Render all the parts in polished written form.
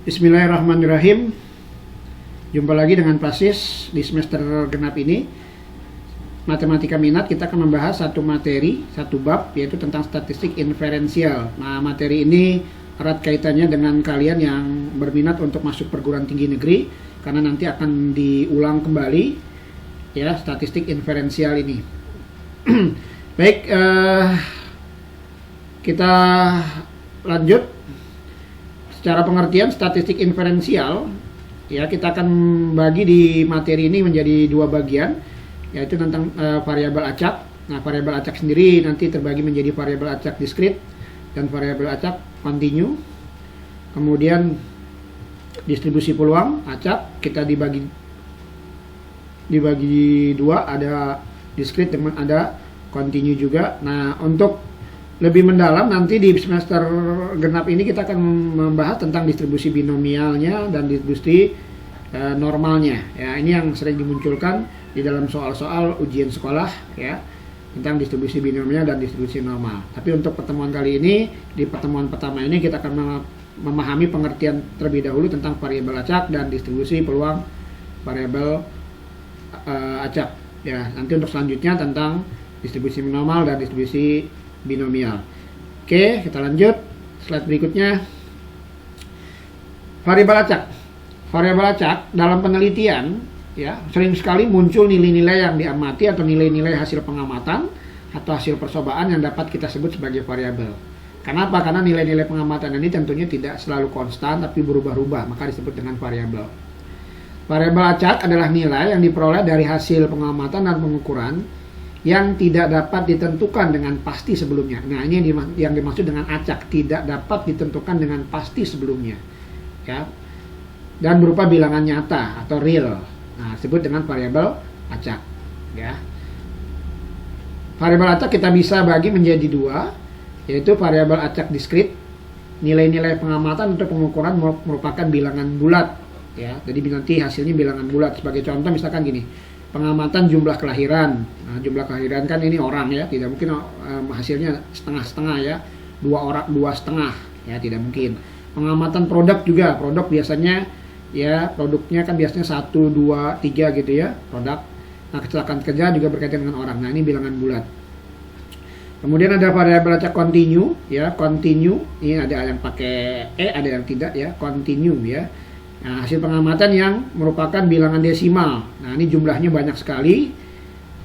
Bismillahirrahmanirrahim. Jumpa lagi dengan Prasis di semester genap ini. Matematika minat, kita akan membahas satu materi, satu bab, yaitu tentang statistik inferensial. Nah, materi ini erat kaitannya dengan kalian yang berminat untuk masuk perguruan tinggi negeri, karena nanti akan diulang kembali ya statistik inferensial ini. Baik, kita lanjut. Secara pengertian statistik inferensial, ya kita akan bagi di materi ini menjadi dua bagian, yaitu tentang variabel acak. Nah, variabel acak sendiri nanti terbagi menjadi variabel acak diskrit dan variabel acak kontinu. Kemudian distribusi peluang acak kita dibagi dua, ada diskrit dan ada kontinu juga. Nah, untuk lebih mendalam nanti di semester genap ini kita akan membahas tentang distribusi binomialnya dan distribusi normalnya. Ya, ini yang sering dimunculkan di dalam soal-soal ujian sekolah ya, tentang distribusi binomial dan distribusi normal. Tapi untuk pertemuan kali ini, di pertemuan pertama ini kita akan memahami pengertian terlebih dahulu tentang variabel acak dan distribusi peluang variabel acak. Ya, nanti untuk selanjutnya tentang distribusi normal dan distribusi binomial. Oke, kita lanjut. Slide berikutnya. Variabel acak. Variabel acak dalam penelitian ya sering sekali muncul nilai-nilai yang diamati atau nilai-nilai hasil pengamatan atau hasil percobaan yang dapat kita sebut sebagai variabel. Kenapa? Karena nilai-nilai pengamatan ini tentunya tidak selalu konstan tapi berubah-ubah, maka disebut dengan variabel. Variabel acak adalah nilai yang diperoleh dari hasil pengamatan dan pengukuran yang tidak dapat ditentukan dengan pasti sebelumnya. Nah, ini yang dimaksud dengan acak, tidak dapat ditentukan dengan pasti sebelumnya. Ya. Dan berupa bilangan nyata atau real. Nah, disebut dengan variabel acak, ya. Variabel acak kita bisa bagi menjadi dua, yaitu variabel acak diskrit. Nilai-nilai pengamatan atau pengukuran merupakan bilangan bulat, ya. Jadi nanti hasilnya bilangan bulat. Sebagai contoh misalkan gini, pengamatan jumlah kelahiran. Nah, jumlah kelahiran kan ini orang ya, tidak mungkin hasilnya setengah-setengah ya, dua setengah ya, tidak mungkin. Pengamatan produk juga, produk biasanya ya produknya kan biasanya 1, 2, 3 gitu ya produk. Nah, kecelakaan kerja juga berkaitan dengan orang. Nah, ini bilangan bulat. Kemudian ada variabel acak kontinu ya, kontinu ini ada yang pakai ada yang tidak ya, kontinu ya. Nah, hasil pengamatan yang merupakan bilangan desimal. Nah, ini jumlahnya banyak sekali.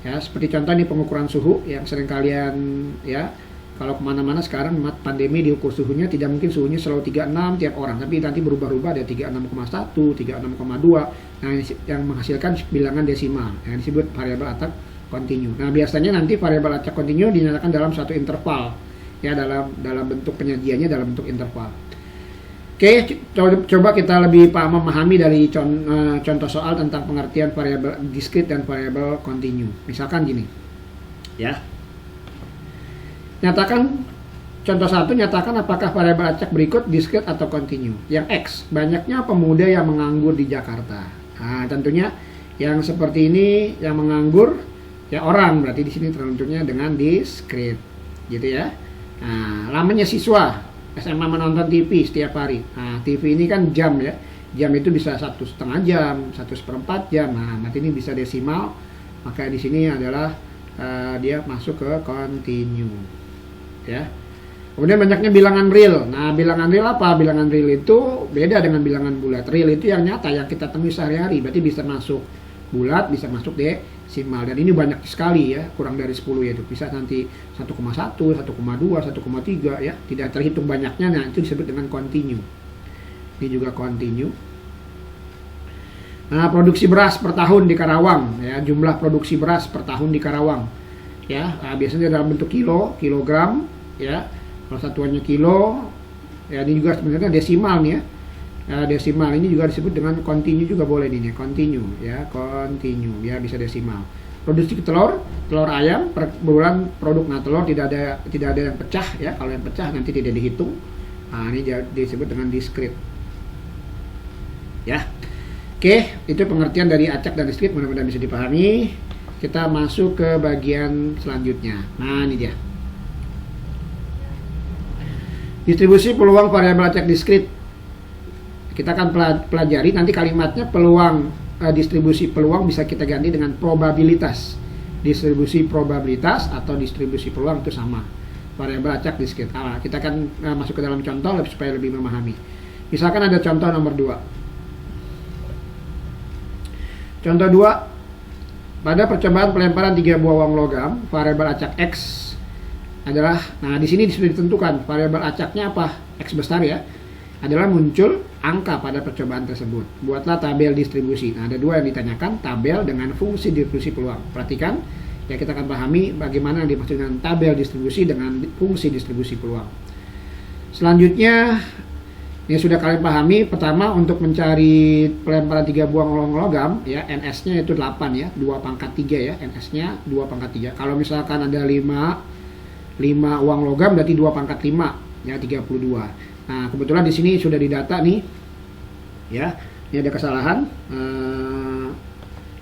Ya, seperti contoh ini pengukuran suhu yang sering kalian ya, kalau kemana-mana sekarang pandemi diukur suhunya, tidak mungkin suhunya selalu 36 tiap orang, tapi nanti berubah-ubah, ada 36,1, 36,2. Nah, ini yang menghasilkan bilangan desimal yang disebut variabel acak kontinu. Nah, biasanya nanti variabel acak kontinu dinyatakan dalam satu interval ya, dalam bentuk penyajiannya dalam bentuk interval. Oke, coba kita lebih memahami dari contoh soal tentang pengertian variabel diskrit dan variabel kontinu. Misalkan gini, ya. Nyatakan contoh 1, nyatakan apakah variabel acak berikut diskrit atau kontinu. Yang X, banyaknya pemuda yang menganggur di Jakarta. Nah, tentunya yang seperti ini yang menganggur ya orang, berarti di sini tentunya dengan diskrit, gitu ya. Nah, lamanya siswa SMA menonton TV setiap hari. Nah, TV ini kan jam ya. Jam itu bisa 1,5 jam, 1/4 jam. Nah, nanti ini bisa desimal. Maka di sini adalah dia masuk ke kontinu. Ya. Kemudian banyaknya bilangan real. Nah, bilangan real apa? Bilangan real itu beda dengan bilangan bulat. Real itu yang nyata, yang kita temui sehari-hari. Berarti bisa masuk bulat, bisa masuk desimal, dan ini banyak sekali ya, kurang dari 10 yaitu bisa nanti 1,1, 1,2, 1,3 ya, tidak terhitung banyaknya. Nah, itu disebut dengan kontinu. Ini juga kontinu. Nah, produksi beras per tahun di Karawang ya, jumlah produksi beras per tahun di Karawang ya, biasanya dalam bentuk kilogram ya, kalau satuannya kilo ya, ini juga sebenarnya desimal nih ya. Desimal ini juga disebut dengan kontinu juga boleh nih, kontinu ya, kontinu ya, bisa desimal. Produksi telur ayam per bulan produk. Nah, telur tidak ada yang pecah ya, kalau yang pecah nanti tidak dihitung. Nah, ini disebut dengan diskrit ya. Oke, itu pengertian dari acak dan diskrit, mudah-mudahan bisa dipahami. Kita masuk ke bagian selanjutnya. Nah, ini dia. Distribusi peluang variabel acak diskrit. kita akan pelajari nanti kalimatnya peluang, distribusi peluang bisa kita ganti dengan probabilitas. Distribusi probabilitas atau distribusi peluang itu sama, variabel acak diskrit. Kita akan masuk ke dalam contoh supaya lebih memahami. Misalkan ada contoh nomor 2. Contoh 2, pada percobaan pelemparan 3 buah uang logam, variabel acak X adalah, nah di sini sudah ditentukan variabel acaknya apa, X besar ya, adalah muncul angka pada percobaan tersebut. Buatlah tabel distribusi. Nah, ada 2 yang ditanyakan, tabel dengan fungsi distribusi peluang. Perhatikan, ya kita akan pahami bagaimana dimaksud dengan tabel distribusi dengan fungsi distribusi peluang. Selanjutnya, yang sudah kalian pahami, pertama untuk mencari pelemparan 3 buah uang logam, ya NS-nya itu 8 ya, 2 pangkat 3 ya, NS-nya 2 pangkat 3. Kalau misalkan ada 5 uang logam berarti 2 pangkat 5, ya 32. Nah, kebetulan di sini sudah didata nih, ya. Ini ada kesalahan.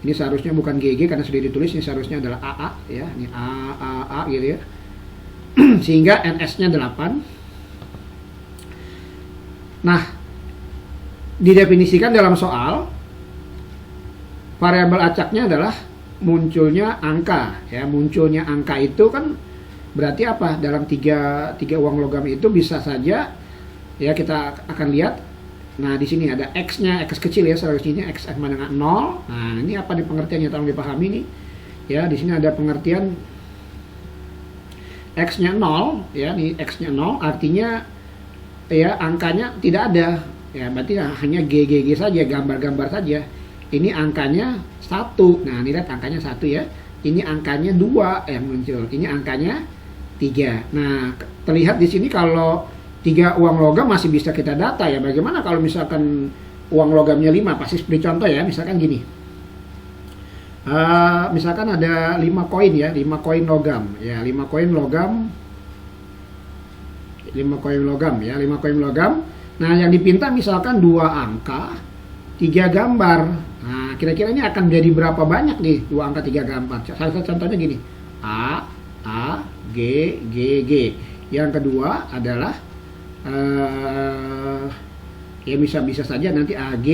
Ini seharusnya bukan GG karena sudah ditulis. Ini seharusnya adalah AA, ya. Ini A gitu ya. Sehingga NS-nya 8. Nah, didefinisikan dalam soal, variabel acaknya adalah munculnya angka, ya. Munculnya angka itu kan berarti apa? Dalam tiga uang logam itu bisa saja, ya kita akan lihat. Nah, di sini ada X-nya, X kecil ya, seharusnya X sama dengan 0. Nah, ini apa di pengertiannya, tolong dipahami nih. Ya, di sini ada pengertian X-nya 0, ya, nih X-nya 0 artinya ya angkanya tidak ada. Ya, berarti hanya GGG saja, gambar-gambar saja. Ini angkanya 1. Nah, ini lihat angkanya 1 ya. Ini angkanya 2 yang muncul. Ini angkanya 3. Nah, terlihat di sini kalau 3 uang logam masih bisa kita data ya. Bagaimana kalau misalkan uang logamnya 5? Pasti beri contoh ya. Misalkan gini. Misalkan ada 5 koin ya. 5 koin logam. Ya, 5 koin logam. 5 koin logam ya. 5 koin logam. Nah, yang dipinta misalkan 2 angka, 3 gambar. Nah, kira-kira ini akan jadi berapa banyak nih 2 angka 3 gambar? Salah satu contohnya gini. A, G, G. Yang kedua adalah ya bisa saja nanti AG,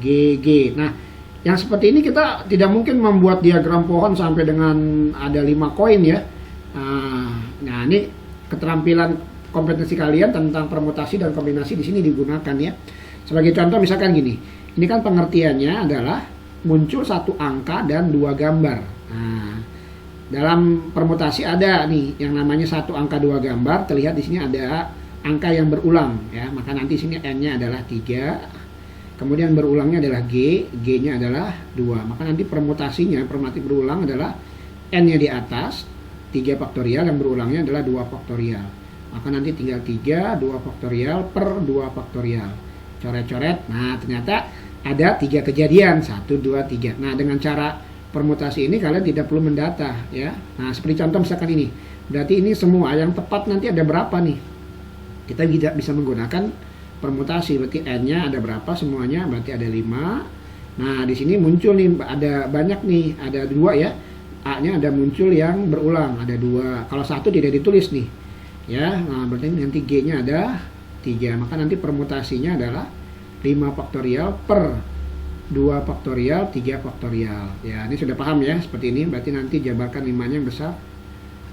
G. Nah, yang seperti ini kita tidak mungkin membuat diagram pohon sampai dengan ada 5 koin ya. Nah, ini keterampilan kompetensi kalian tentang permutasi dan kombinasi di sini digunakan ya. Sebagai contoh misalkan gini. Ini kan pengertiannya adalah muncul 1 angka dan 2 gambar. Nah, dalam permutasi ada nih yang namanya 1 angka 2 gambar. Terlihat di sini ada angka yang berulang ya. Maka nanti sini n-nya adalah 3. Kemudian berulangnya adalah G-nya adalah 2. Maka nanti permutasinya, permutatif berulang adalah n-nya di atas 3 faktorial, yang berulangnya adalah 2 faktorial. Maka nanti tinggal 3 2 faktorial per 2 faktorial. Coret-coret. Nah, ternyata ada 3 kejadian, 1 2 3. Nah, dengan cara permutasi ini kalian tidak perlu mendata ya. Nah, seperti contoh misalkan ini. Berarti ini semua yang tepat nanti ada berapa nih? Kita tidak bisa menggunakan permutasi. Berarti n-nya ada berapa semuanya? Berarti ada 5. Nah, di sini muncul nih ada banyak nih, ada 2 ya. A-nya ada muncul yang berulang, ada 2. Kalau 1 tidak ditulis nih. Ya, nah berarti nanti G-nya ada 3. Maka nanti permutasinya adalah 5 faktorial per 2 faktorial, 3 faktorial. Ya, ini sudah paham ya, seperti ini. Berarti nanti jabarkan 5-nya yang besar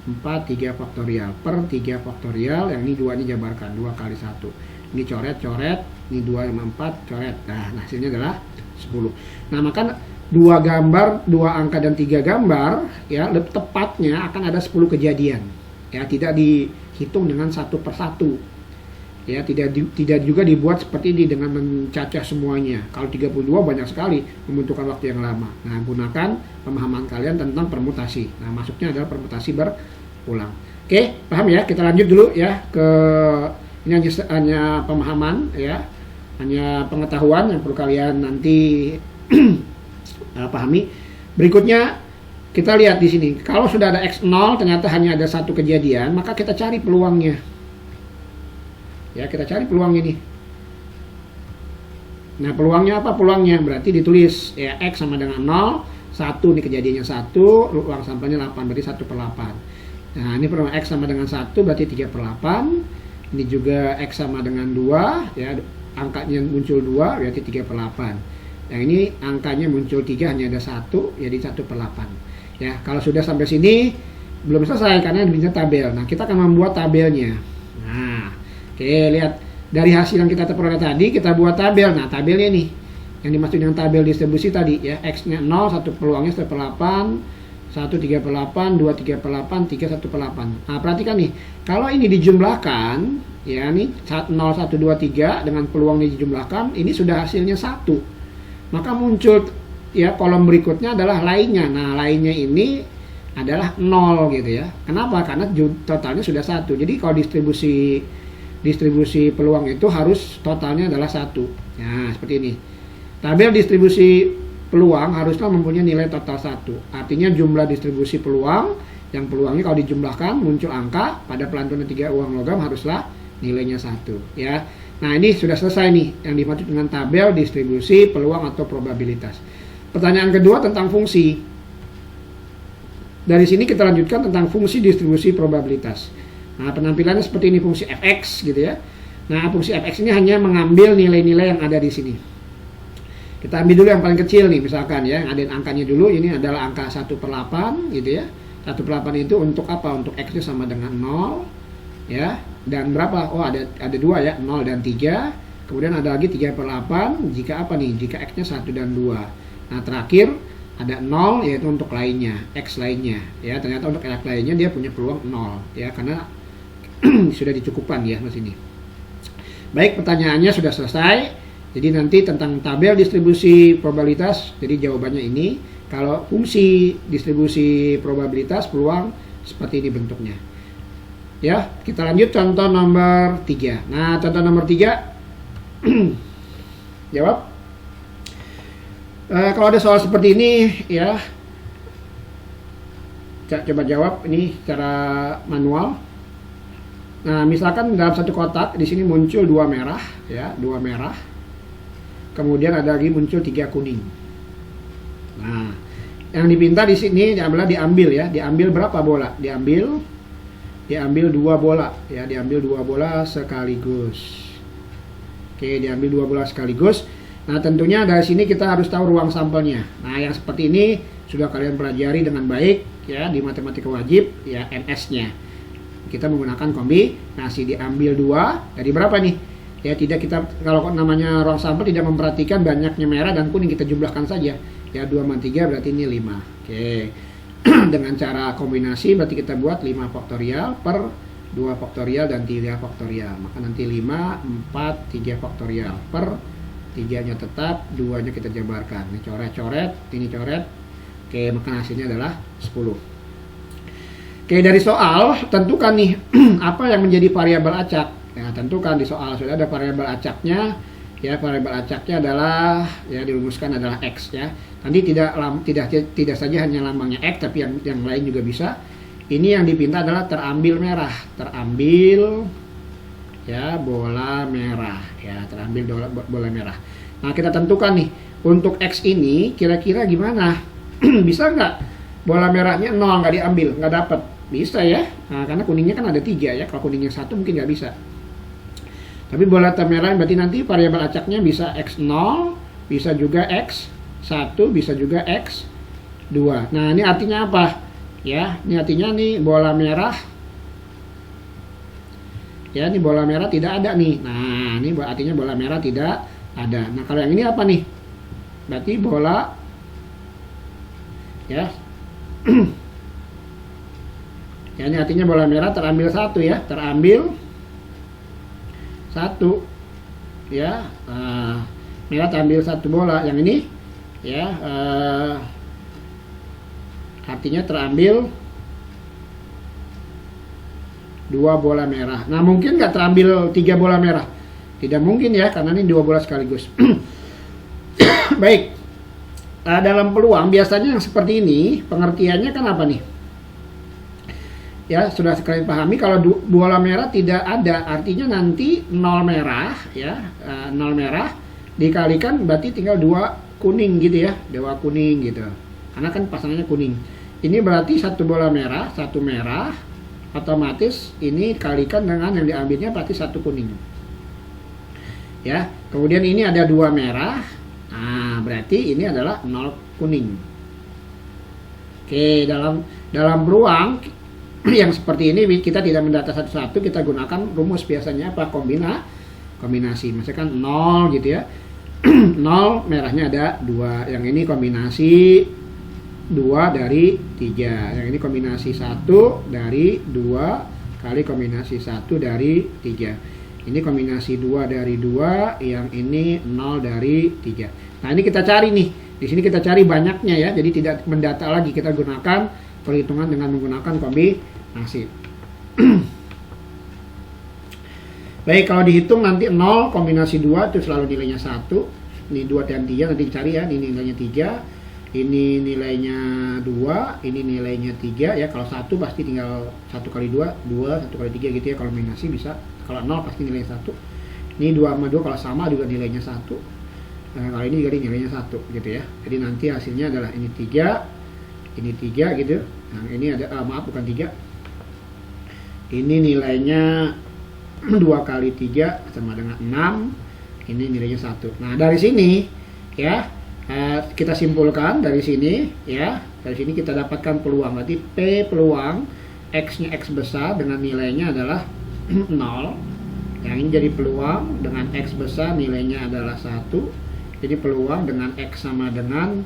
4, 3 faktorial per 3 faktorial. Yang ini 2 ini jabarkan, 2 kali 1. Ini coret-coret, ini 2 sama 4, coret. Nah, hasilnya adalah 10. Nah, maka 2 gambar, 2 angka dan 3 gambar, ya, tepatnya akan ada 10 kejadian. Ya, tidak dihitung dengan satu persatu. Ya, tidak juga dibuat seperti ini dengan mencacah semuanya. Kalau 32 banyak sekali, membutuhkan waktu yang lama. Nah, gunakan pemahaman kalian tentang permutasi. Nah, masuknya adalah permutasi berulang. Oke, paham ya? Kita lanjut dulu ya ke ini hanya pemahaman ya. Hanya pengetahuan yang perlu kalian nanti pahami. Berikutnya kita lihat di sini. Kalau sudah ada X0 ternyata hanya ada 1 kejadian, maka kita cari peluangnya. Ya, kita cari peluang ini. Nah, peluangnya apa? Peluangnya berarti ditulis ya X sama dengan 0, 1 ini kejadiannya 1, ruang sampelnya 8, berarti 1/8. Nah, ini peluang X sama dengan 1 berarti 3/8. Ini juga X sama dengan 2 ya, angkanya muncul 2 berarti 3/8. Yang ini angkanya muncul 3 hanya ada 1, jadi 1/8. Ya, kalau sudah sampai sini belum selesai karena diminta tabel. Nah, kita akan membuat tabelnya. Nah, oke, lihat dari hasil yang kita peroleh tadi kita buat tabel. Nah, tabelnya nih yang dimaksud dengan tabel distribusi tadi ya, X-nya 0, 1 peluangnya 1/8, 1 3/8, 2 3/8, 3 1/8. Nah, perhatikan nih, kalau ini dijumlahkan ya, nih 0 1 2 3 dengan peluang ini dijumlahkan, ini sudah hasilnya 1. Maka muncul ya kolom berikutnya adalah lainnya. Nah, lainnya ini adalah 0 gitu ya. Kenapa? Karena totalnya sudah 1. Jadi kalau distribusi peluang itu harus totalnya adalah 1. Nah, seperti ini. Tabel distribusi peluang haruslah mempunyai nilai total 1. Artinya jumlah distribusi peluang, yang peluangnya kalau dijumlahkan muncul angka pada pelantunan 3 uang logam haruslah nilainya 1 ya. Nah, ini sudah selesai nih yang dimaksud dengan tabel distribusi peluang atau probabilitas. Pertanyaan kedua tentang fungsi. Dari sini kita lanjutkan tentang fungsi distribusi probabilitas. Nah, penampilannya seperti ini, fungsi fx gitu ya. Nah, fungsi fx ini hanya mengambil nilai-nilai yang ada di sini. Kita ambil dulu yang paling kecil nih, misalkan ya, yang ada angkanya dulu, ini adalah angka 1/8 gitu ya. 1/8 itu untuk apa? Untuk x-nya sama dengan 0 ya. Dan berapa? Oh, ada 2 ya, 0 dan 3. Kemudian ada lagi 3/8 jika apa nih? Jika x-nya 1 dan 2. Nah, terakhir ada 0 yaitu untuk lainnya, x lainnya ya. Ternyata untuk x lainnya dia punya peluang 0 ya, karena sudah dicukupkan ya mas ini. Baik, pertanyaannya sudah selesai. Jadi nanti tentang tabel distribusi probabilitas, jadi jawabannya ini. Kalau fungsi distribusi probabilitas peluang seperti ini bentuknya. Ya, kita lanjut contoh nomor 3. Nah, contoh nomor 3 jawab. Kalau ada soal seperti ini ya, coba jawab ini secara manual. Nah, misalkan dalam satu kotak di sini muncul 2 merah ya, 2 merah. Kemudian ada lagi muncul 3 kuning. Nah, yang dipinta di sini adalah diambil ya, diambil berapa bola? Diambil 2 bola ya, diambil 2 bola sekaligus. Oke, diambil 2 bola sekaligus. Nah, tentunya dari sini kita harus tahu ruang sampelnya. Nah, yang seperti ini sudah kalian pelajari dengan baik ya di matematika wajib ya, NS-nya. Kita menggunakan kombinasi, diambil 2 dari berapa nih? Ya, tidak, kita kalau namanya ruang sampel tidak memperhatikan banyaknya merah dan kuning, kita jumlahkan saja. Ya, 2 sama 3 berarti ini 5. Oke. Dengan cara kombinasi berarti kita buat 5 faktorial per 2 faktorial dan 3 faktorial. Maka nanti 5, 4, 3 faktorial per 3-nya tetap, 2-nya kita jabarkan. Ini coret-coret, ini coret. Oke, maka hasilnya adalah 10. Oke, dari soal tentukan nih apa yang menjadi variabel acak. Ya, tentukan di soal sudah ada variabel acaknya. Ya, variabel acaknya adalah ya dirumuskan adalah x ya. Nanti tidak saja hanya lambangnya x, tapi yang lain juga bisa. Ini yang dipinta adalah terambil merah, terambil ya bola merah ya, terambil bola merah. Nah, kita tentukan nih untuk x ini kira-kira gimana? Bisa nggak bola merahnya 0 nggak diambil, nggak dapat? Bisa ya. Nah, karena kuningnya kan ada 3 ya. Kalau kuningnya 1 mungkin nggak bisa. Tapi bola merah berarti nanti variabel acaknya bisa x0, bisa juga x1, bisa juga x2. Nah, ini artinya apa? Ya, ini artinya nih bola merah. Ya, ini bola merah tidak ada nih. Nah, ini artinya bola merah tidak ada. Nah, kalau yang ini apa nih? Berarti bola ya. Ya, ini artinya bola merah terambil 1 ya, terambil 1 ya. Merah terambil 1 bola. Yang ini ya artinya terambil 2 bola merah. Nah, mungkin nggak terambil 3 bola merah? Tidak mungkin ya, karena ini 2 bola sekaligus. Baik, dalam peluang biasanya yang seperti ini pengertiannya kan apa nih? Ya, sudah sekalian pahami kalau bola merah tidak ada, artinya nanti 0 merah ya, 0 merah dikalikan berarti tinggal 2 kuning gitu ya, 2 kuning gitu. Karena kan pasangannya kuning. Ini berarti 1 bola merah, 1 merah, otomatis ini kalikan dengan yang diambilnya berarti 1 kuning. ya. Kemudian ini ada 2 merah. Nah, berarti ini adalah 0 kuning. Oke, dalam beruang yang seperti ini kita tidak mendata satu-satu, kita gunakan rumus biasanya apa? Kombinasi. Misalkan 0 gitu ya. 0 merahnya ada 2. Yang ini kombinasi 2 dari 3. Yang ini kombinasi 1 dari 2 kali kombinasi 1 dari 3. Ini kombinasi 2 dari 2, yang ini 0 dari 3. Nah, ini kita cari nih. Di sini kita cari banyaknya ya. Jadi tidak mendata lagi, kita gunakan perhitungan dengan menggunakan kombinasi. Baik, kalau dihitung nanti 0 kombinasi 2 itu selalu nilainya 1. Ini 2 dan 3 nanti cari ya. Ini nilainya 3. Ini nilainya 2, ini nilainya 3 ya. Kalau 1 pasti tinggal 1 kali 2, 2, 1 kali 3 gitu ya. Kalau kombinasi bisa, kalau 0 pasti nilainya 1. Ini 2 sama 2 kalau sama juga nilainya 1. Nah, kalau ini juga nilainya 1 gitu ya. Jadi nanti hasilnya adalah ini 3, ini 3 gitu. Nah, ini ada, maaf bukan 3. Ini nilainya 2 kali 3 sama dengan 6. Ini nilainya 1. Nah, dari sini ya, kita simpulkan dari sini ya. Dari sini kita dapatkan peluang. Berarti P peluang X-nya X besar dengan nilainya adalah 0. Yang ini jadi peluang dengan X besar nilainya adalah 1. Jadi peluang dengan X sama dengan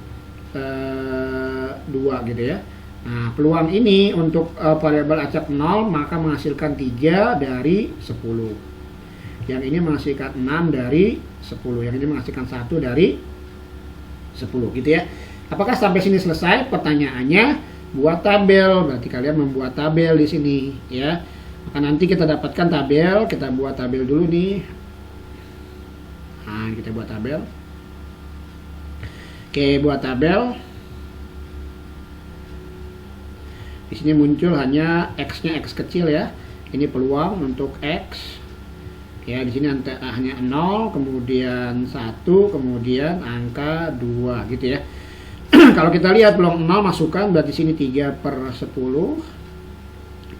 2 gitu ya. Nah, peluang ini untuk variabel acak 0 maka menghasilkan 3 dari 10. Yang ini menghasilkan 6 dari 10. Yang ini menghasilkan 1 dari 10 gitu ya. Apakah sampai sini selesai? Pertanyaannya buat tabel. Berarti kalian membuat tabel di sini ya. Maka nanti kita dapatkan tabel, kita buat tabel dulu nih. Nah, kita buat tabel. Oke, buat tabel. Di sini muncul hanya X-nya X kecil ya. Ini peluang untuk X. Ya, di sini hanya 0, kemudian 1, kemudian angka 2 gitu ya. Kalau kita lihat peluang 0 masukkan berarti sini 3 per 10.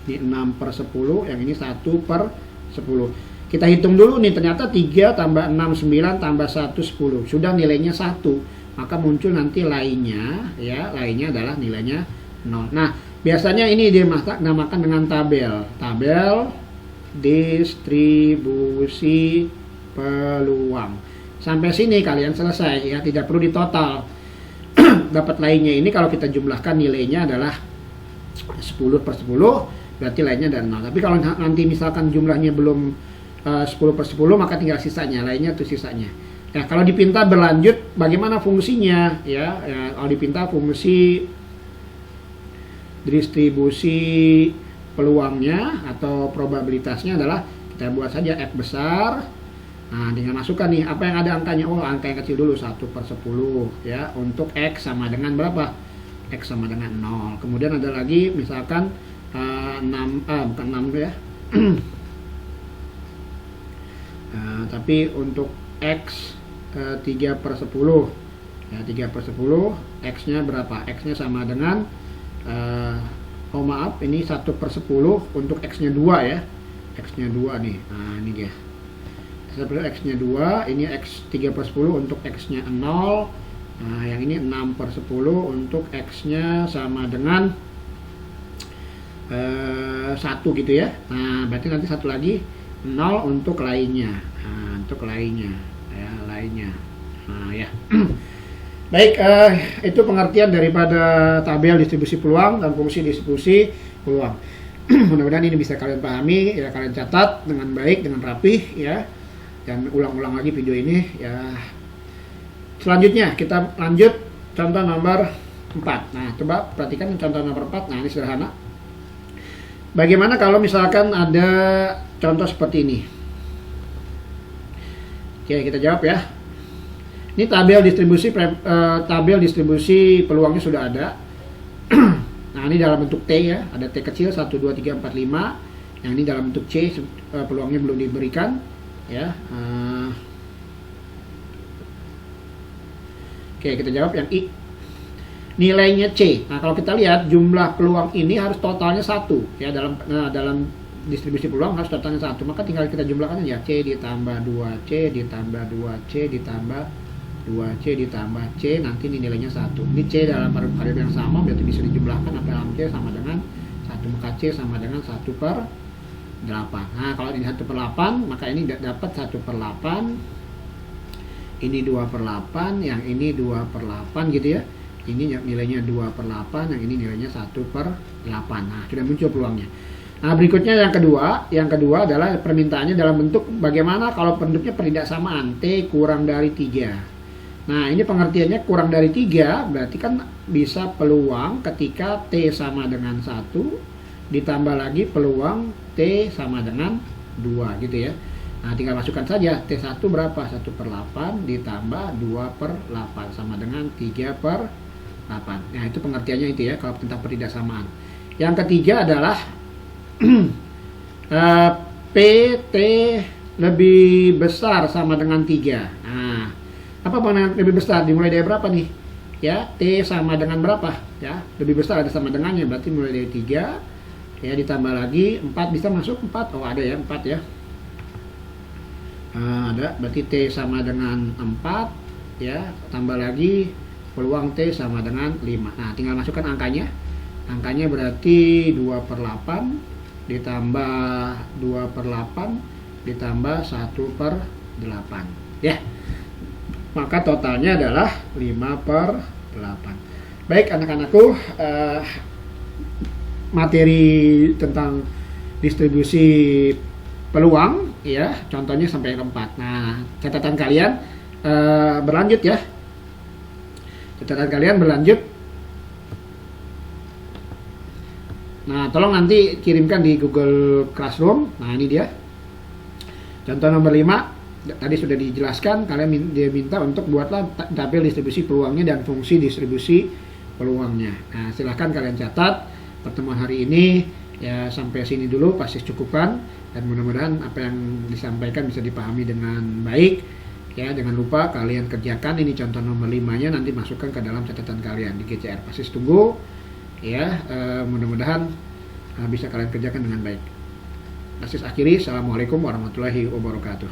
Ini 6 per 10, yang ini 1 per 10. Kita hitung dulu nih, ternyata 3 tambah 6, 9 tambah 1, 10. Sudah nilainya 1, maka muncul nanti lainnya ya, lainnya adalah nilainya 0. Nah, biasanya ini dinamakan dengan tabel. Tabel distribusi peluang. Sampai sini kalian selesai ya, tidak perlu ditotal. Dapat lainnya ini kalau kita jumlahkan nilainya adalah 10 per 10, berarti lainnya ada 0. Tapi kalau nanti misalkan jumlahnya belum 10 per 10, maka tinggal sisanya, lainnya itu sisanya. Nah, kalau dipinta berlanjut bagaimana fungsinya ya, kalau dipinta fungsi distribusi peluangnya atau probabilitasnya adalah kita buat saja F besar. Nah, dengan masukkan nih apa yang ada angkanya. Oh, angka yang kecil dulu 1 per 10 ya. Untuk X sama dengan berapa? X sama dengan 0. Kemudian ada lagi misalkan 6, bukan 6 ya. Tapi untuk X 3 per 10 ya, 3 per 10 X nya berapa? X nya sama dengan oh maaf, ini 1 per 10 untuk X nya 2 ya. X nya 2 nih. Nah, ini dia. X nya 2, ini X 3 per 10 untuk X nya 0. Nah, yang ini 6 per 10 untuk X nya sama dengan 1 gitu ya. Nah, berarti nanti satu lagi 0 untuk lainnya. Nah, untuk lainnya ya, lainnya. Nah, ya. Baik, itu pengertian daripada tabel distribusi peluang dan fungsi distribusi peluang. Mudah-mudahan ini bisa kalian pahami ya, kalian catat dengan baik, dengan rapih ya, dan ulang-ulang lagi video ini ya. Selanjutnya kita lanjut contoh nomor 4. Nah, coba perhatikan contoh nomor 4. Nah, ini sederhana. Bagaimana kalau misalkan ada contoh seperti ini? Oke, kita jawab ya. Ini tabel distribusi peluangnya sudah ada. Nah, ini dalam bentuk T ya, ada T kecil 1, 2, 3, 4, 5. Yang ini dalam bentuk C, peluangnya belum diberikan ya. Oke, kita jawab yang I. Nilainya C. Nah, kalau kita lihat jumlah peluang ini harus totalnya 1 ya, dalam distribusi peluang harus catatannya 1, maka tinggal kita jumlahkan ya, C ditambah 2C ditambah 2C ditambah 2C ditambah C, nanti ini nilainya 1. Ini C dalam variabel yang sama berarti bisa dijumlahkan, dalam C sama dengan 1, maka C sama dengan 1/8. Nah kalau ini 1/8 maka ini dapat 1/8, ini 2/8, yang ini 2/8 gitu ya. Ini nilainya 2/8, yang ini nilainya 1/8. Nah sudah muncul peluangnya. Nah berikutnya yang kedua adalah permintaannya dalam bentuk bagaimana kalau bentuknya pertidaksamaan T kurang dari 3. Nah ini pengertiannya kurang dari 3 berarti kan bisa peluang ketika T sama dengan 1 ditambah lagi peluang T sama dengan 2 gitu ya. Nah tinggal masukkan saja T1 berapa, 1/8 ditambah 2/8 sama dengan 3/8. Nah itu pengertiannya itu ya kalau tentang pertidaksamaan. Yang ketiga adalah PT lebih besar sama dengan 3. Nah apa mana lebih besar, dimulai dari berapa nih ya, T sama dengan berapa ya, lebih besar ada sama dengannya, berarti mulai dari 3 ya, ditambah lagi 4, bisa masuk 4, oh ada ya 4 ya. Nah, ada, berarti T sama dengan 4 ya, tambah lagi peluang T sama dengan 5. Nah tinggal masukkan angkanya berarti 2/8 ditambah 2/8 ditambah 1/8 ya, maka totalnya adalah 5/8. Baik anak-anakku, materi tentang distribusi peluang ya, contohnya sampai 4. Nah catatan kalian berlanjut ya, nah tolong nanti kirimkan di Google Classroom. Nah ini dia contoh nomor 5. Tadi sudah dijelaskan, kalian dia minta untuk buatlah tabel distribusi peluangnya dan fungsi distribusi peluangnya. Nah silahkan kalian catat pertemuan hari ini ya, sampai sini dulu pasti cukupkan, dan mudah-mudahan apa yang disampaikan bisa dipahami dengan baik ya. Jangan lupa kalian kerjakan ini contoh nomor 5-nya, nanti masukkan ke dalam catatan kalian di GCR. Pasti tunggu ya, mudah-mudahan bisa kalian kerjakan dengan baik. Akhiri, assalamualaikum warahmatullahi wabarakatuh.